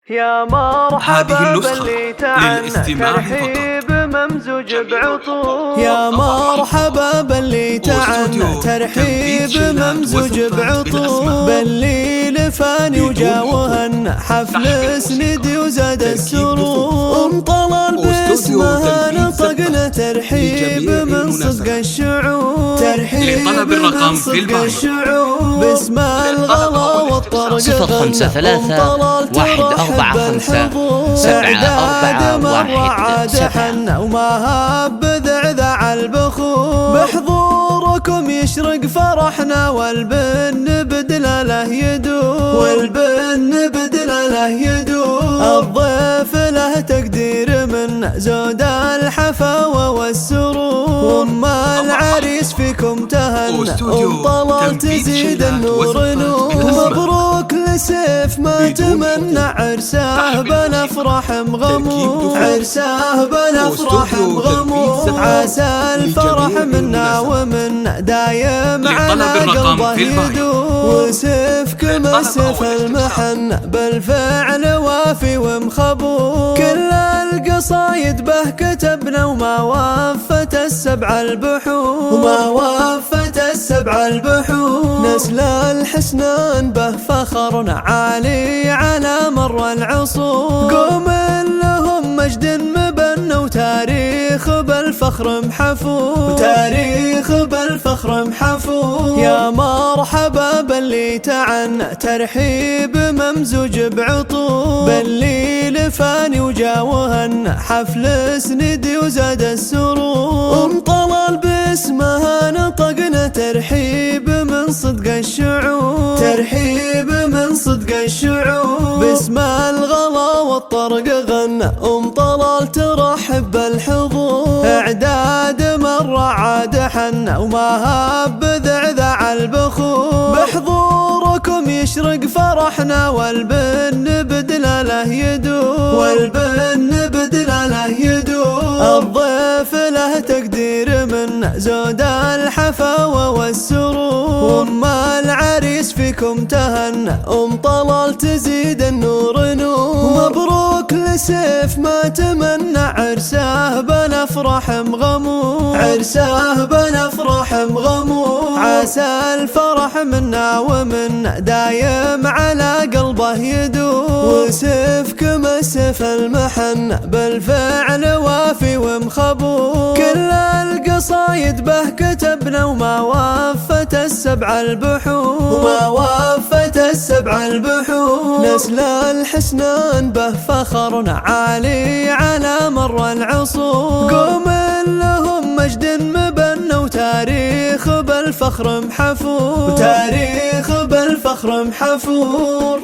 يا مرحبا هذه النسخة باللي تعنى للاستماع ترحيب ممزوج بعطور. يا مرحبا باللي تعنى ترحيب ممزوج بعطور، باللي لفاني وجاوهن حفل سندي وزاد السرور. انطلال باسمها نطقنا ترحيب من صدق الشعور، ترحيب من صدق الشعور. باسم الغلا والطرق 0531 وما هب ذعذع البخور. بحضوركم يشرق فرحنا والبن بدلاله يدور، والبن بدلاله يدور. الضيف له تقدير من زود الحفاوة والسرور، وما العريس فيكم تهنى وانطلال تزيد النور نور. مبروك لسيف ما تمنى عرساه بنفرح مغمور، عرساه بنفرح مغمور. عسى الفرح منا ومنا دايم على قلبه يدور. وسيفكم السيف المحن بالفعل وافي ومخبور. كل القصايد به كتبنا وما وفت السبع البحور، وما وفت السبع البحور. نسل الحسنان به فخرنا عالي على مر العصور. قوم لهم مجد مبنى وتاريخ بالفخر محفور، وتاريخ بالفخر محفور. يا مرحبا باللي تعنى ترحيب ممزوج بعطور، باللي لفاني وجاوهن حفل سندي وزاد السرور. انطلال باسمها نطقنا ترحيب من صدق الشعور، ترحيب من صدق الشعور. باسم الغلا والطرق غنى انطلال ترحب بالحضور. اعداد مر عاد حنا وما هب ذعذع البخور. بحضوركم يشرق فرحنا والبن بدلاله يدور، والبن بدلاله يدور. الضيف له تقدير من زود الحفاوة والسرور، وما العريس فيكم تهنى انطلال تزيد النور نور. مبروك لسيف ما تمنى عرساه بنفرح مغمور، عرساه بنفرح مغمور. عسى الفرح منا ومنا دايم على قلبه يدور. وسيفكم السيف المحن بالفعل وافي ومخبور. كل القصايد به كتبنا وما وفت السبع البحور، وما وفت السبع البحور. نسل الحسنان به فخرنا عالي على مر العصور. قوم لهم مجد مبنى وتاريخ بالفخر محفور، وتاريخ بالفخر محفور.